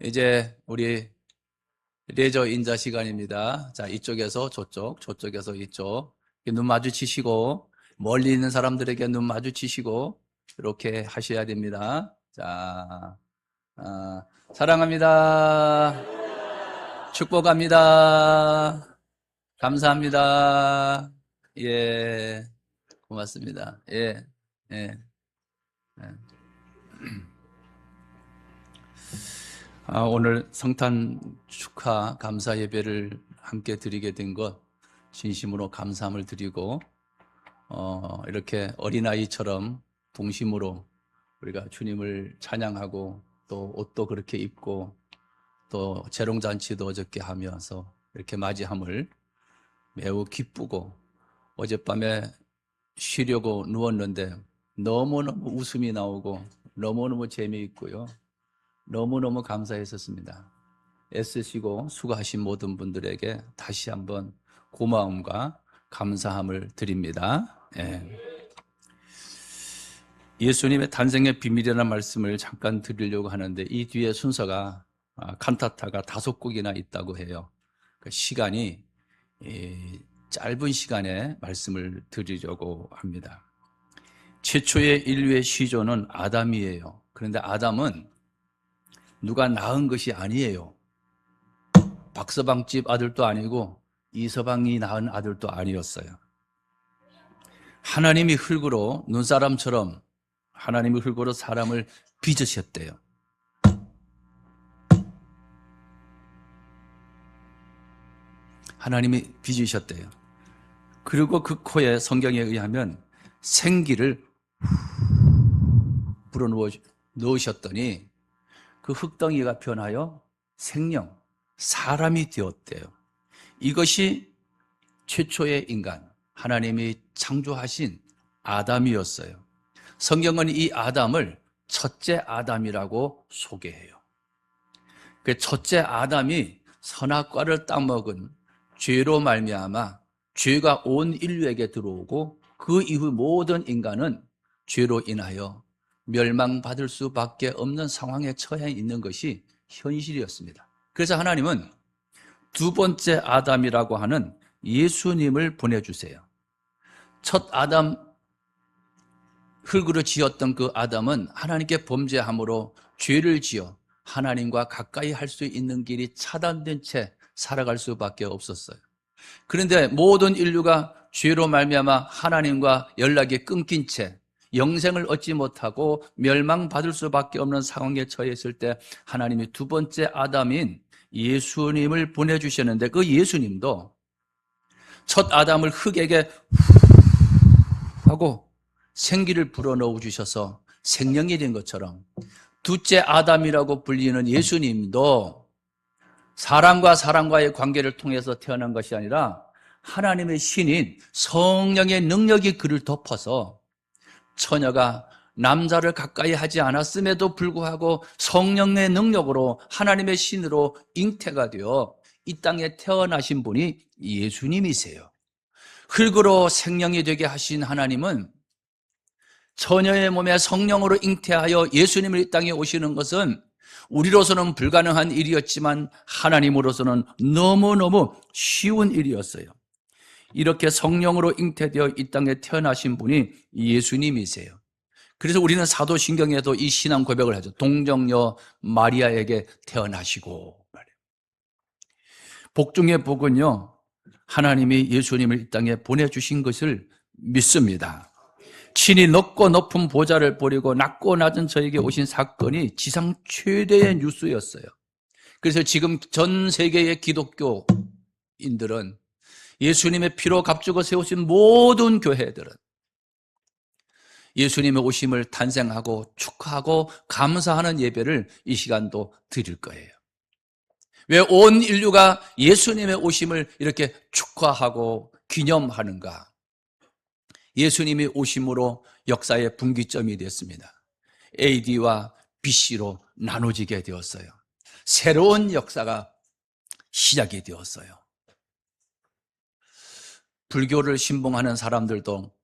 이제 우리 레저 인자 시간입니다. 자, 이쪽에서 저쪽, 저쪽에서 이쪽. 눈 마주치시고, 멀리 있는 사람들에게 눈 마주치시고, 이렇게 하셔야 됩니다. 자, 사랑합니다. 축복합니다. 감사합니다. 예, 고맙습니다. 예, 예. 예. 오늘 성탄 축하 감사 예배를 함께 드리게 된 것 진심으로 감사함을 드리고 이렇게 어린아이처럼 동심으로 우리가 주님을 찬양하고 또 옷도 그렇게 입고 또 재롱잔치도 어저께 하면서 이렇게 맞이함을 매우 기쁘고 어젯밤에 쉬려고 누웠는데 너무너무 웃음이 나오고 너무너무 재미있고요. 너무너무 감사했었습니다. 애쓰시고 수고하신 모든 분들에게 다시 한번 고마움과 감사함을 드립니다. 예수님의 탄생의 비밀이라는 말씀을 잠깐 드리려고 하는데 이 뒤에 순서가 칸타타가 5곡이나 있다고 해요. 그 시간이 짧은 시간에 말씀을 드리려고 합니다. 최초의 인류의 시조는 아담이에요. 그런데 아담은 누가 낳은 것이 아니에요. 박서방집 아들도 아니고 이서방이 낳은 아들도 아니었어요. 하나님이 흙으로 눈사람처럼 하나님이 흙으로 사람을 빚으셨대요. 하나님이 빚으셨대요. 그리고 그 코에 성경에 의하면 생기를 불어넣으셨더니 그 흙덩이가 변하여 생명, 사람이 되었대요. 이것이 최초의 인간, 하나님이 창조하신 아담이었어요. 성경은 이 아담을 첫째 아담이라고 소개해요. 그 첫째 아담이 선악과를 따먹은 죄로 말미암아 죄가 온 인류에게 들어오고 그 이후 모든 인간은 죄로 인하여 멸망받을 수밖에 없는 상황에 처해 있는 것이 현실이었습니다. 그래서 하나님은 두 번째 아담이라고 하는 예수님을 보내주세요. 첫 아담, 흙으로 지었던 그 아담은 하나님께 범죄함으로 죄를 지어 하나님과 가까이 할 수 있는 길이 차단된 채 살아갈 수밖에 없었어요. 그런데 모든 인류가 죄로 말미암아 하나님과 연락이 끊긴 채 영생을 얻지 못하고 멸망받을 수밖에 없는 상황에 처했을 때 하나님이 두 번째 아담인 예수님을 보내주셨는데 그 예수님도 첫 아담을 흙에게 하고 생기를 불어넣어 주셔서 생명이 된 것처럼 둘째 아담이라고 불리는 예수님도 사람과 사람과의 관계를 통해서 태어난 것이 아니라 하나님의 신인 성령의 능력이 그를 덮어서 처녀가 남자를 가까이 하지 않았음에도 불구하고 성령의 능력으로 하나님의 신으로 잉태가 되어 이 땅에 태어나신 분이 예수님이세요. 흙으로 생명이 되게 하신 하나님은 처녀의 몸에 성령으로 잉태하여 예수님을 이 땅에 오시는 것은 우리로서는 불가능한 일이었지만 하나님으로서는 너무너무 쉬운 일이었어요. 이렇게 성령으로 잉태되어 이 땅에 태어나신 분이 예수님이세요. 그래서 우리는 사도신경에도 이 신앙 고백을 하죠. 동정녀 마리아에게 태어나시고. 복 중의 복은요, 하나님이 예수님을 이 땅에 보내주신 것을 믿습니다. 친히 높고 높은 보좌를 버리고 낮고 낮은 저에게 오신 사건이 지상 최대의 뉴스였어요. 그래서 지금 전 세계의 기독교인들은 예수님의 피로 값주고 세우신 모든 교회들은 예수님의 오심을 탄생하고 축하하고 감사하는 예배를 이 시간도 드릴 거예요. 왜 온 인류가 예수님의 오심을 이렇게 축하하고 기념하는가? 예수님이 오심으로 역사의 분기점이 됐습니다. AD와 BC로 나눠지게 되었어요. 새로운 역사가 시작이 되었어요. 불교를 신봉하는 사람들도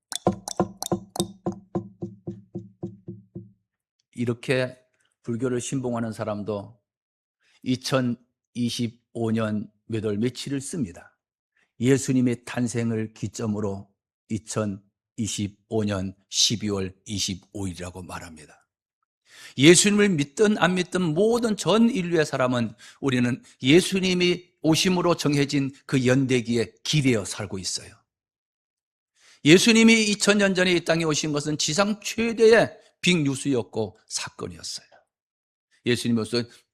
이렇게 불교를 신봉하는 사람도 2025년 몇 월 며칠을 씁니다. 예수님의 탄생을 기점으로 2025년 12월 25일이라고 말합니다. 예수님을 믿든 안 믿든 모든 전 인류의 사람은 우리는 예수님이 오심으로 정해진 그 연대기에 기대어 살고 있어요. 예수님이 2000년 전에 이 땅에 오신 것은 지상 최대의 빅뉴스였고 사건이었어요. 예수님이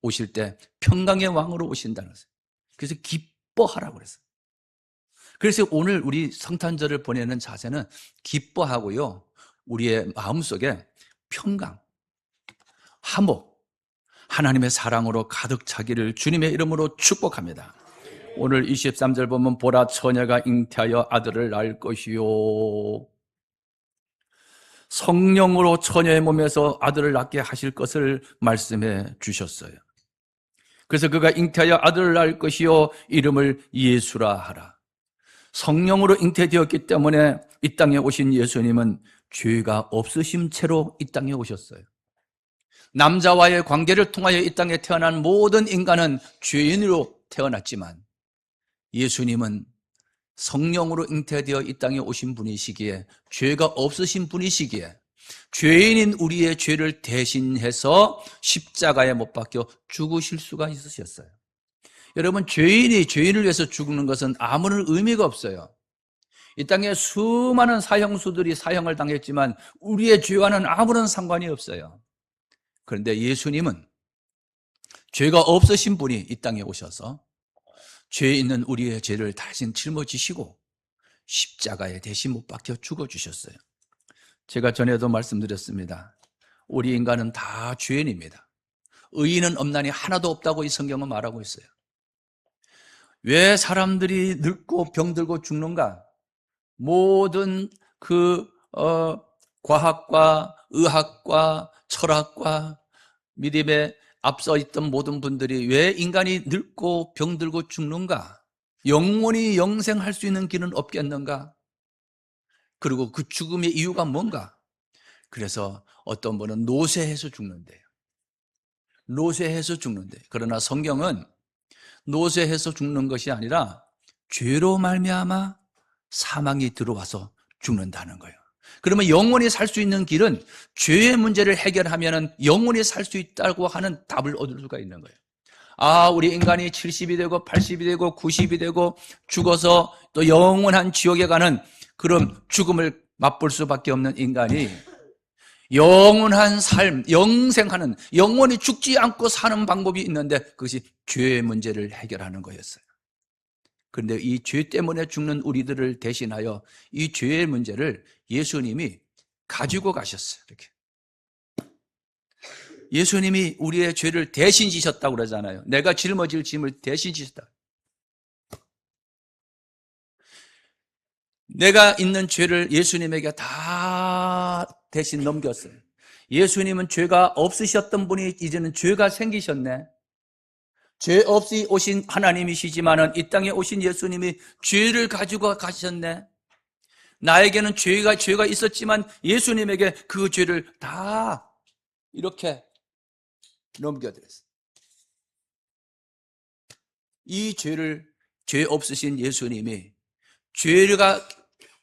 오실 때 평강의 왕으로 오신다는 거예요. 그래서 기뻐하라고 그랬어요. 그래서 오늘 우리 성탄절을 보내는 자세는 기뻐하고요, 우리의 마음속에 평강, 화목, 하나님의 사랑으로 가득 차기를 주님의 이름으로 축복합니다. 오늘 23절 보면 보라 처녀가 잉태하여 아들을 낳을 것이요, 성령으로 처녀의 몸에서 아들을 낳게 하실 것을 말씀해 주셨어요. 그래서 그가 잉태하여 아들을 낳을 것이요 이름을 예수라 하라. 성령으로 잉태되었기 때문에 이 땅에 오신 예수님은 죄가 없으신 채로 이 땅에 오셨어요. 남자와의 관계를 통하여 이 땅에 태어난 모든 인간은 죄인으로 태어났지만 예수님은 성령으로 잉태되어 이 땅에 오신 분이시기에, 죄가 없으신 분이시기에 죄인인 우리의 죄를 대신해서 십자가에 못 박혀 죽으실 수가 있으셨어요. 여러분, 죄인이 죄인을 위해서 죽는 것은 아무런 의미가 없어요. 이 땅에 수많은 사형수들이 사형을 당했지만 우리의 죄와는 아무런 상관이 없어요. 그런데 예수님은 죄가 없으신 분이 이 땅에 오셔서 죄 있는 우리의 죄를 대신 짊어지시고 십자가에 대신 못 박혀 죽어주셨어요. 제가 전에도 말씀드렸습니다. 우리 인간은 다 죄인입니다. 의인은 없나니 하나도 없다고 이 성경은 말하고 있어요. 왜 사람들이 늙고 병들고 죽는가? 모든 과학과 의학과 철학과 믿음에 앞서 있던 모든 분들이 왜 인간이 늙고 병들고 죽는가? 영원히 영생할 수 있는 길은 없겠는가? 그리고 그 죽음의 이유가 뭔가? 그래서 어떤 분은 노쇠해서 죽는데요. 노쇠해서 죽는데, 그러나 성경은 노쇠해서 죽는 것이 아니라 죄로 말미암아 사망이 들어와서 죽는다는 거예요. 그러면 영원히 살 수 있는 길은 죄의 문제를 해결하면 영원히 살 수 있다고 하는 답을 얻을 수가 있는 거예요. 아, 우리 인간이 70이 되고 80이 되고 90이 되고 죽어서 또 영원한 지옥에 가는 그런 죽음을 맛볼 수밖에 없는 인간이 영원한 삶, 영생하는, 영원히 죽지 않고 사는 방법이 있는데 그것이 죄의 문제를 해결하는 거였어요. 그런데 이 죄 때문에 죽는 우리들을 대신하여 이 죄의 문제를 예수님이 가지고 가셨어요. 이렇게. 예수님이 우리의 죄를 대신 지셨다고 그러잖아요. 내가 짊어질 짐을 대신 지셨다. 내가 있는 죄를 예수님에게 다 대신 넘겼어요. 예수님은 죄가 없으셨던 분이 이제는 죄가 생기셨네. 죄 없이 오신 하나님이시지만은 이 땅에 오신 예수님이 죄를 가지고 가셨네. 나에게는 죄가 있었지만 예수님에게 그 죄를 다 이렇게 넘겨드렸어요. 이 죄 없으신 예수님이 죄가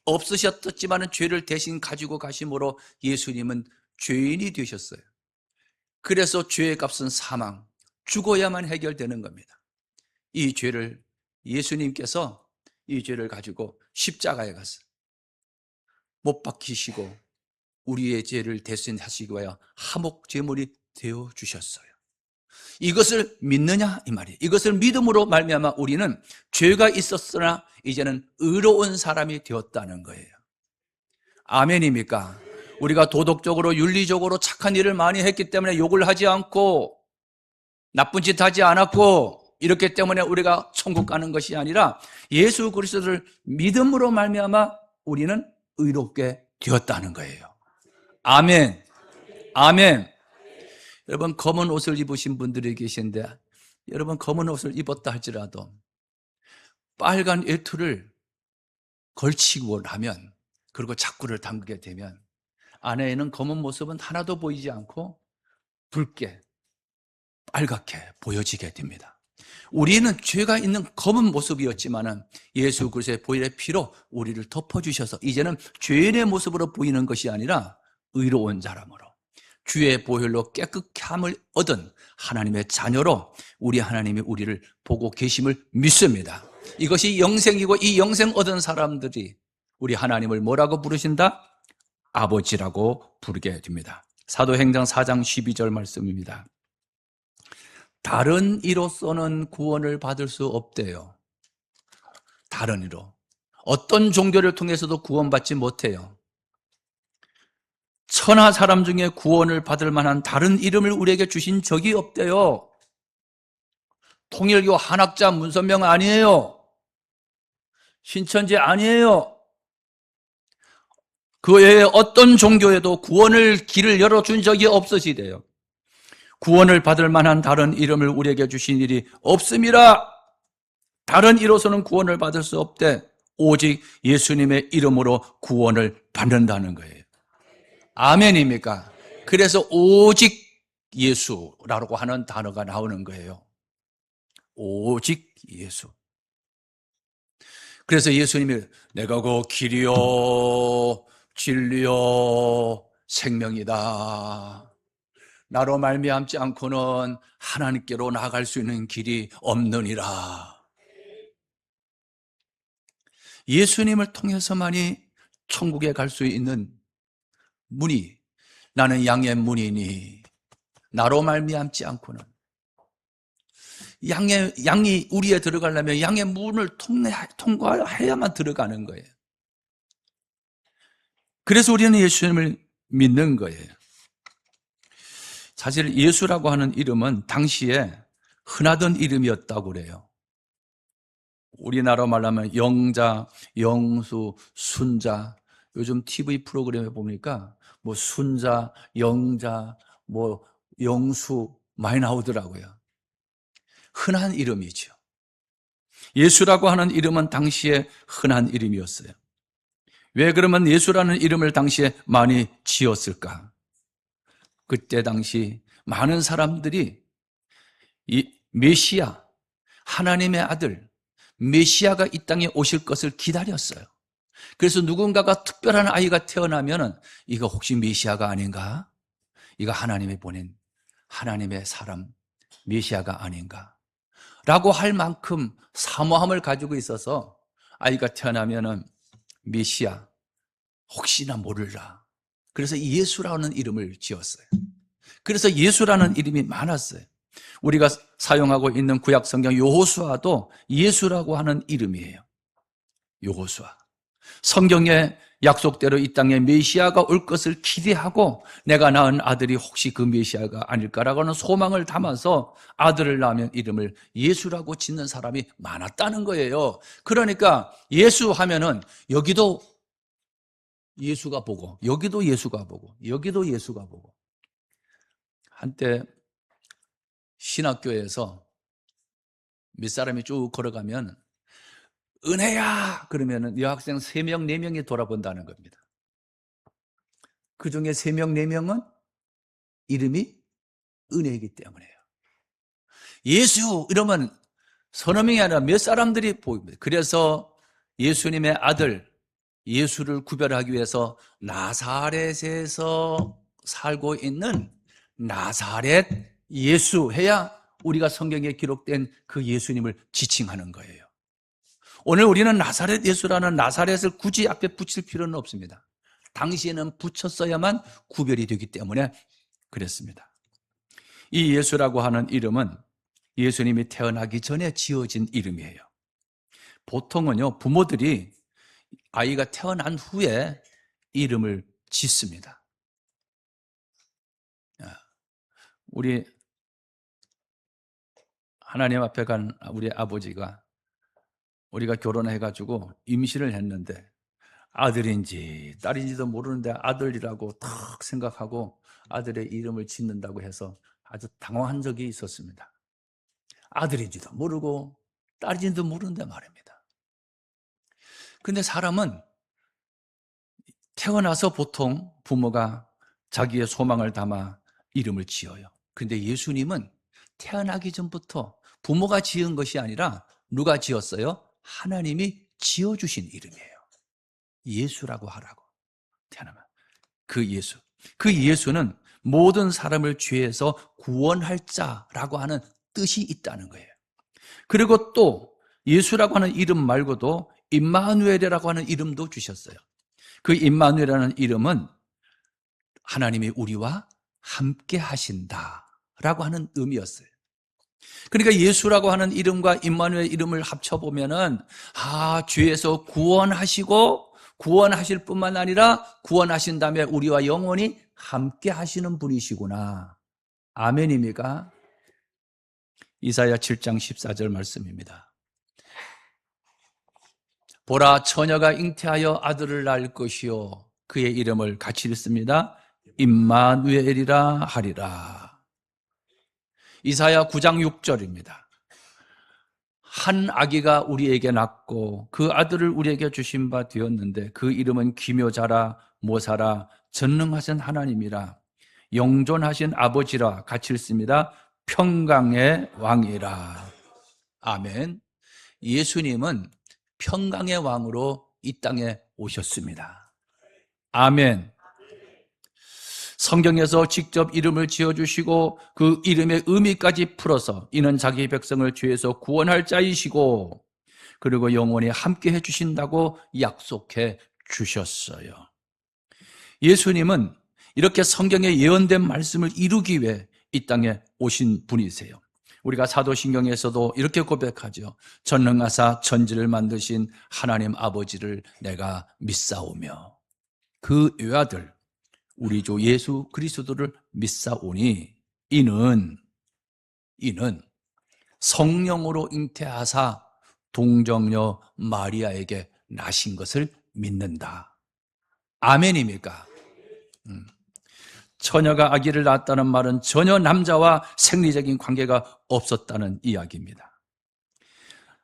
없으셨지만 죄를 대신 가지고 가심으로 예수님은 죄인이 되셨어요. 그래서 죄의 값은 사망, 죽어야만 해결되는 겁니다. 이 죄를 예수님께서 이 죄를 가지고 십자가에 가서 못 박히시고 우리의 죄를 대신하시기 위하여 화목 제물이 되어 주셨어요. 이것을 믿느냐 이 말이에요. 이것을 믿음으로 말미암아 우리는 죄가 있었으나 이제는 의로운 사람이 되었다는 거예요. 아멘입니까? 우리가 도덕적으로 윤리적으로 착한 일을 많이 했기 때문에 욕을 하지 않고 나쁜 짓 하지 않았고 이렇기 때문에 우리가 천국 가는 것이 아니라 예수 그리스도를 믿음으로 말미암아 우리는 의롭게 되었다는 거예요. 아멘. 아멘. 여러분, 검은 옷을 입으신 분들이 계신데 여러분, 검은 옷을 입었다 할지라도 빨간 외투를 걸치고 나면, 그리고 자꾸를 담그게 되면 안에 있는 검은 모습은 하나도 보이지 않고 붉게 빨갛게 보여지게 됩니다. 우리는 죄가 있는 검은 모습이었지만은 예수 그리스도의 보혈의 피로 우리를 덮어주셔서 이제는 죄인의 모습으로 보이는 것이 아니라 의로운 사람으로 주의 보혈로 깨끗게 함을 얻은 하나님의 자녀로 우리 하나님이 우리를 보고 계심을 믿습니다. 이것이 영생이고 이 영생 얻은 사람들이 우리 하나님을 뭐라고 부르신다? 아버지라고 부르게 됩니다. 사도행전 4장 12절 말씀입니다. 다른 이로서는 구원을 받을 수 없대요. 다른 이로. 어떤 종교를 통해서도 구원받지 못해요. 천하 사람 중에 구원을 받을 만한 다른 이름을 우리에게 주신 적이 없대요. 통일교 한학자 문선명 아니에요. 신천지 아니에요. 그 외에 어떤 종교에도 구원을 길을 열어준 적이 없으시대요. 구원을 받을 만한 다른 이름을 우리에게 주신 일이 없습니다. 다른 이로서는 구원을 받을 수 없대. 오직 예수님의 이름으로 구원을 받는다는 거예요. 아멘입니까? 그래서 오직 예수라고 하는 단어가 나오는 거예요. 오직 예수. 그래서 예수님이 내가 그 길이요 진리요 생명이다. 나로 말미암지 않고는 하나님께로 나아갈 수 있는 길이 없느니라. 예수님을 통해서만이 천국에 갈 수 있는 문이, 나는 양의 문이니 나로 말미암지 않고는, 양이 우리에 들어가려면 양의 문을 통과해야만 들어가는 거예요. 그래서 우리는 예수님을 믿는 거예요. 사실 예수라고 하는 이름은 당시에 흔하던 이름이었다고 그래요. 우리나라 말하면 영자, 영수, 순자. 요즘 TV 프로그램에 보니까 뭐 순자, 영자, 뭐 영수 많이 나오더라고요. 흔한 이름이죠. 예수라고 하는 이름은 당시에 흔한 이름이었어요. 왜 그러면 예수라는 이름을 당시에 많이 지었을까? 그때 당시 많은 사람들이 이 메시아, 하나님의 아들 메시아가 이 땅에 오실 것을 기다렸어요. 그래서 누군가가 특별한 아이가 태어나면 이거 혹시 메시아가 아닌가? 이거 하나님이 보낸 하나님의 사람 메시아가 아닌가? 라고 할 만큼 사모함을 가지고 있어서 아이가 태어나면 메시아 혹시나 모를라. 그래서 예수라는 이름을 지었어요. 그래서 예수라는 이름이 많았어요. 우리가 사용하고 있는 구약 성경 여호수아도 예수라고 하는 이름이에요. 여호수아. 성경의 약속대로 이 땅에 메시아가 올 것을 기대하고 내가 낳은 아들이 혹시 그 메시아가 아닐까라고 하는 소망을 담아서 아들을 낳으면 이름을 예수라고 짓는 사람이 많았다는 거예요. 그러니까 예수 하면은 여기도 예수가 보고 여기도 예수가 보고 여기도 예수가 보고. 한때 신학교에서 몇 사람이 쭉 걸어가면 은혜야 그러면은 여학생 3명, 4명이 돌아본다는 겁니다. 그 중에 3명, 4명은 이름이 은혜이기 때문에요. 예수 이러면 서너 명이 아니라 몇 사람들이 보입니다. 그래서 예수님의 아들 예수를 구별하기 위해서 나사렛에서 살고 있는 나사렛 예수 해야 우리가 성경에 기록된 그 예수님을 지칭하는 거예요. 오늘 우리는 나사렛 예수라는 나사렛을 굳이 앞에 붙일 필요는 없습니다. 당시에는 붙였어야만 구별이 되기 때문에 그랬습니다. 이 예수라고 하는 이름은 예수님이 태어나기 전에 지어진 이름이에요. 보통은요, 부모들이 아이가 태어난 후에 이름을 짓습니다. 우리 하나님 앞에 간 우리 아버지가 우리가 결혼해가지고 임신을 했는데 아들인지 딸인지도 모르는데 아들이라고 탁 생각하고 아들의 이름을 짓는다고 해서 아주 당황한 적이 있었습니다. 아들인지도 모르고 딸인지도 모르는데 말입니다. 근데 사람은 태어나서 보통 부모가 자기의 소망을 담아 이름을 지어요. 근데 예수님은 태어나기 전부터 부모가 지은 것이 아니라 누가 지었어요? 하나님이 지어주신 이름이에요. 예수라고 하라고. 태어나면 그 예수. 그 예수는 모든 사람을 죄에서 구원할 자라고 하는 뜻이 있다는 거예요. 그리고 또 예수라고 하는 이름 말고도 임마누엘이라고 하는 이름도 주셨어요. 그 임마누엘이라는 이름은 하나님이 우리와 함께 하신다라고 하는 의미였어요. 그러니까 예수라고 하는 이름과 임마누엘 이름을 합쳐보면은 죄에서 구원하시고 구원하실 뿐만 아니라 구원하신 다음에 우리와 영원히 함께 하시는 분이시구나. 아멘입니까? 이사야 7장 14절 말씀입니다. 보라, 처녀가 잉태하여 아들을 낳을 것이요 그의 이름을 같이 읽습니다. 임마누엘이라 하리라. 이사야 9장 6절입니다. 한 아기가 우리에게 낳고 그 아들을 우리에게 주신 바 되었는데 그 이름은 기묘자라 모사라 전능하신 하나님이라 영존하신 아버지라. 같이 읽습니다. 평강의 왕이라. 아멘. 예수님은 평강의 왕으로 이 땅에 오셨습니다. 아멘. 성경에서 직접 이름을 지어주시고 그 이름의 의미까지 풀어서 이는 자기 백성을 죄에서 구원할 자이시고 그리고 영원히 함께 해주신다고 약속해 주셨어요. 예수님은 이렇게 성경에 예언된 말씀을 이루기 위해 이 땅에 오신 분이세요. 우리가 사도신경에서도 이렇게 고백하죠. 전능하사 천지를 만드신 하나님 아버지를 내가 믿사오며 그 외아들 우리 주 예수 그리스도를 믿사오니 이는 성령으로 잉태하사 동정녀 마리아에게 나신 것을 믿는다. 아멘입니까? 처녀가 아기를 낳았다는 말은 전혀 남자와 생리적인 관계가 없었다는 이야기입니다.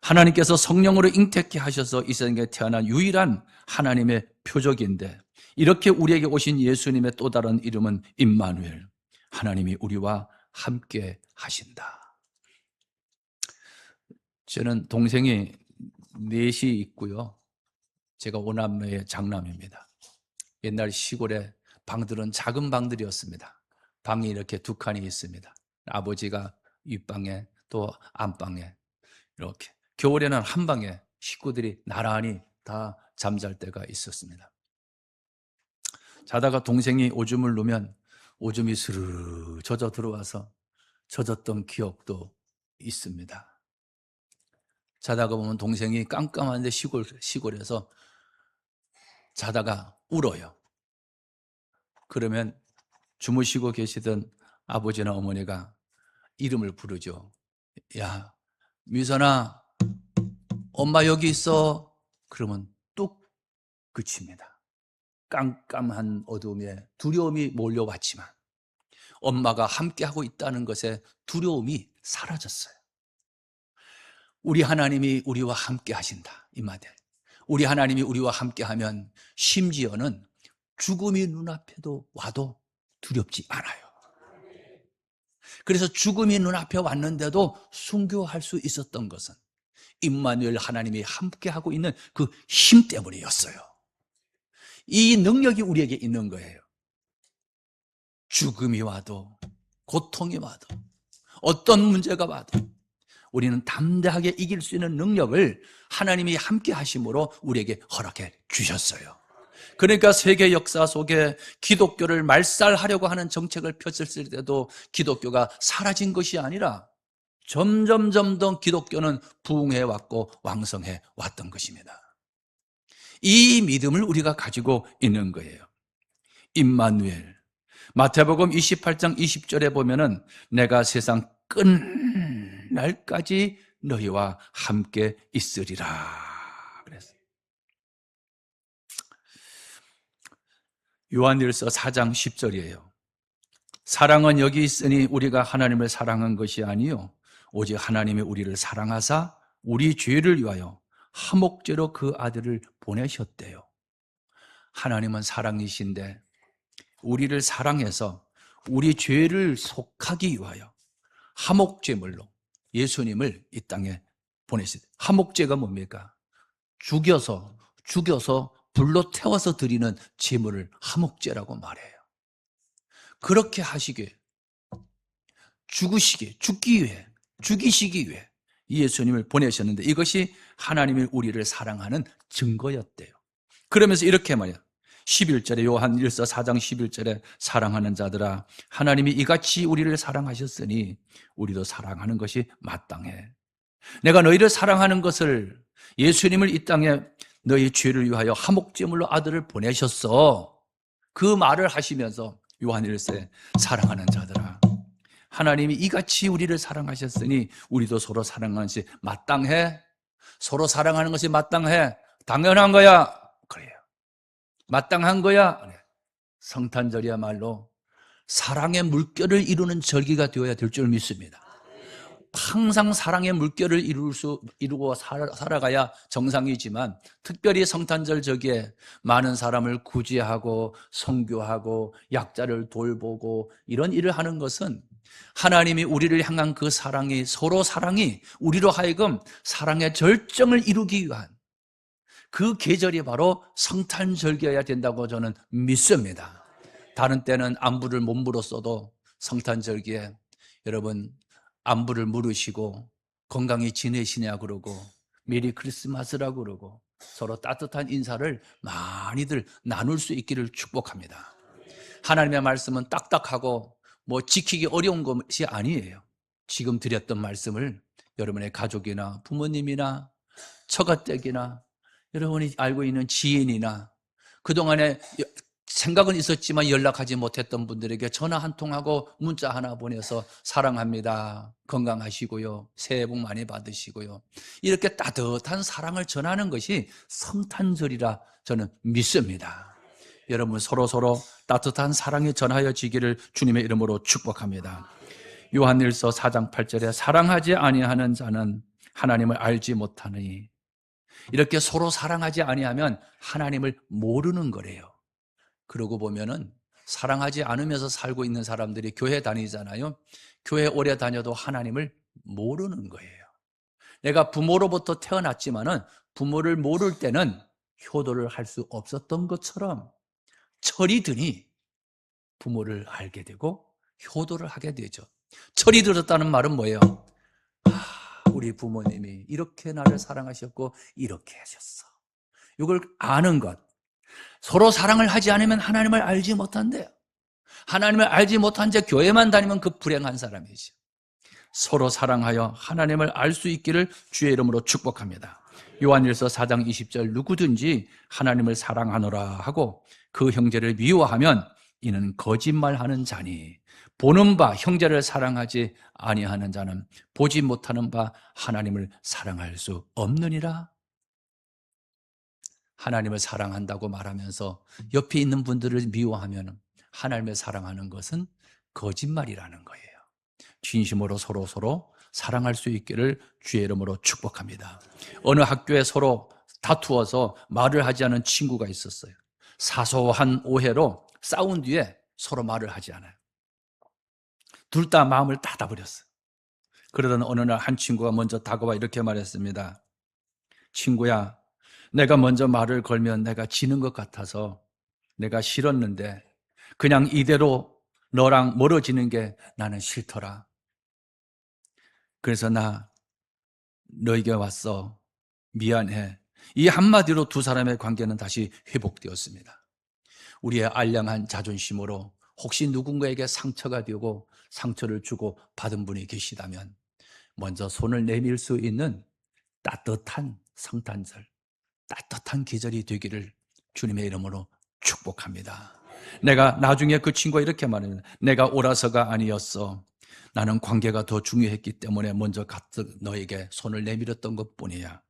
하나님께서 성령으로 잉태케 하셔서 이 세상에 태어난 유일한 하나님의 표적인데 이렇게 우리에게 오신 예수님의 또 다른 이름은 임마누엘, 하나님이 우리와 함께 하신다. 저는 동생이 넷이 있고요. 제가 오남매의 장남입니다. 옛날 시골에 방들은 작은 방들이었습니다. 방이 이렇게 두 칸이 있습니다. 아버지가 윗방에 또 안방에 이렇게. 겨울에는 한 방에 식구들이 나란히 다 잠잘 때가 있었습니다. 자다가 동생이 오줌을 누면 오줌이 스르르 젖어 들어와서 젖었던 기억도 있습니다. 자다가 보면 동생이 깜깜한데 시골에서 자다가 울어요. 그러면 주무시고 계시던 아버지나 어머니가 이름을 부르죠. 야, 미선아, 엄마 여기 있어. 그러면 뚝 그칩니다. 깜깜한 어둠에 두려움이 몰려왔지만 엄마가 함께하고 있다는 것에 두려움이 사라졌어요. 우리 하나님이 우리와 함께 하신다. 이 말에 우리 하나님이 우리와 함께하면 심지어는 죽음이 눈앞에도 와도 두렵지 않아요. 그래서 죽음이 눈앞에 왔는데도 순교할 수 있었던 것은 임마누엘 하나님이 함께하고 있는 그 힘 때문이었어요. 이 능력이 우리에게 있는 거예요. 죽음이 와도 고통이 와도 어떤 문제가 와도 우리는 담대하게 이길 수 있는 능력을 하나님이 함께 하심으로 우리에게 허락해 주셨어요. 그러니까 세계 역사 속에 기독교를 말살하려고 하는 정책을 펼쳤을 때도 기독교가 사라진 것이 아니라 점점 더 기독교는 부흥해 왔고 왕성해 왔던 것입니다. 이 믿음을 우리가 가지고 있는 거예요. 임마누엘. 마태복음 28장 20절에 보면은 내가 세상 끝날까지 너희와 함께 있으리라 그랬어요. 요한일서 4장 10절이에요. 사랑은 여기 있으니 우리가 하나님을 사랑한 것이 아니요 오직 하나님이 우리를 사랑하사 우리 죄를 위하여 화목제로 그 아들을 보내셨대요. 하나님은 사랑이신데 우리를 사랑해서 우리 죄를 속하기 위하여 화목제물로 예수님을 이 땅에 보내시다. 화목제가 뭡니까? 죽여서 불로 태워서 드리는 제물을 화목제라고 말해요. 그렇게 하시기에 죽기 위해 죽이시기 위해 예수님을 보내셨는데 이것이 하나님이 우리를 사랑하는 증거였대요. 그러면서 이렇게 말이야. 11절에 요한 1서 4장 11절에 사랑하는 자들아 하나님이 이같이 우리를 사랑하셨으니 우리도 사랑하는 것이 마땅해. 내가 너희를 사랑하는 것을 예수님을 이 땅에 너희 죄를 위하여 화목제물로 아들을 보내셨어. 그 말을 하시면서 요한 1서에 사랑하는 자들아 하나님이 이같이 우리를 사랑하셨으니 우리도 서로 사랑하는 것이 마땅해. 서로 사랑하는 것이 마땅해. 당연한 거야. 그래요. 마땅한 거야. 성탄절이야말로 사랑의 물결을 이루는 절기가 되어야 될 줄 믿습니다. 항상 사랑의 물결을 이루고 살아가야 정상이지만 특별히 성탄절 저기에 많은 사람을 구제하고 선교하고 약자를 돌보고 이런 일을 하는 것은 하나님이 우리를 향한 그 사랑이 서로 사랑이 우리로 하여금 사랑의 절정을 이루기 위한 그 계절이 바로 성탄절기여야 된다고 저는 믿습니다. 다른 때는 안부를 못 물었어도 성탄절기에 여러분 안부를 물으시고 건강히 지내시냐 그러고 메리 크리스마스라고 그러고 서로 따뜻한 인사를 많이들 나눌 수 있기를 축복합니다. 하나님의 말씀은 딱딱하고 지키기 어려운 것이 아니에요. 지금 드렸던 말씀을 여러분의 가족이나 부모님이나 처가댁이나 여러분이 알고 있는 지인이나 그동안에 생각은 있었지만 연락하지 못했던 분들에게 전화 한 통하고 문자 하나 보내서 사랑합니다. 건강하시고요. 새해 복 많이 받으시고요. 이렇게 따뜻한 사랑을 전하는 것이 성탄절이라 저는 믿습니다. 여러분 서로 따뜻한 사랑이 전하여지기를 주님의 이름으로 축복합니다. 요한일서 4장 8절에 사랑하지 아니하는 자는 하나님을 알지 못하니 이렇게 서로 사랑하지 아니하면 하나님을 모르는 거래요. 그러고 보면은 사랑하지 않으면서 살고 있는 사람들이 교회 다니잖아요. 교회 오래 다녀도 하나님을 모르는 거예요. 내가 부모로부터 태어났지만은 부모를 모를 때는 효도를 할 수 없었던 것처럼 철이 드니 부모를 알게 되고 효도를 하게 되죠. 철이 들었다는 말은 뭐예요? 우리 부모님이 이렇게 나를 사랑하셨고 이렇게 하셨어. 이걸 아는 것. 서로 사랑을 하지 않으면 하나님을 알지 못한대요. 하나님을 알지 못한 채 교회만 다니면 그 불행한 사람이죠. 서로 사랑하여 하나님을 알 수 있기를 주의 이름으로 축복합니다. 요한일서 4장 20절 누구든지 하나님을 사랑하노라 하고 그 형제를 미워하면 이는 거짓말하는 자니 보는 바 형제를 사랑하지 아니하는 자는 보지 못하는 바 하나님을 사랑할 수 없느니라. 하나님을 사랑한다고 말하면서 옆에 있는 분들을 미워하면 하나님을 사랑하는 것은 거짓말이라는 거예요. 진심으로 서로 사랑할 수 있기를 주의 이름으로 축복합니다. 어느 학교에 서로 다투어서 말을 하지 않은 친구가 있었어요. 사소한 오해로 싸운 뒤에 서로 말을 하지 않아요. 둘 다 마음을 닫아버렸어요. 그러던 어느 날 한 친구가 먼저 다가와 이렇게 말했습니다. 친구야, 내가 먼저 말을 걸면 내가 지는 것 같아서 내가 싫었는데 그냥 이대로 너랑 멀어지는 게 나는 싫더라. 그래서 나 너에게 왔어. 미안해. 이 한마디로 두 사람의 관계는 다시 회복되었습니다. 우리의 알량한 자존심으로 혹시 누군가에게 상처가 되고 상처를 주고 받은 분이 계시다면 먼저 손을 내밀 수 있는 따뜻한 성탄절, 따뜻한 계절이 되기를 주님의 이름으로 축복합니다. 내가 나중에 그 친구가 이렇게 말합니다. 내가 옳아서가 아니었어. 나는 관계가 더 중요했기 때문에 먼저 가뜩 너에게 손을 내밀었던 것뿐이야.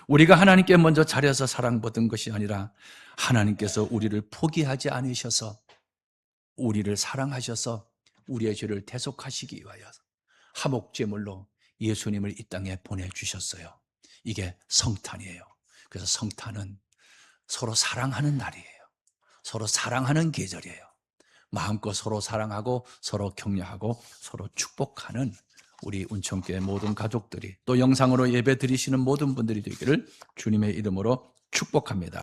우리가 하나님께 먼저 잘해서 사랑받은 것이 아니라 하나님께서 우리를 포기하지 않으셔서 우리를 사랑하셔서 우리의 죄를 대속하시기 위하여 화목제물로 예수님을 이 땅에 보내주셨어요. 이게 성탄이에요. 그래서 성탄은 서로 사랑하는 날이에요. 서로 사랑하는 계절이에요. 마음껏 서로 사랑하고 서로 격려하고 서로 축복하는 우리 운천교회 모든 가족들이 또 영상으로 예배 드리시는 모든 분들이 되기를 주님의 이름으로 축복합니다.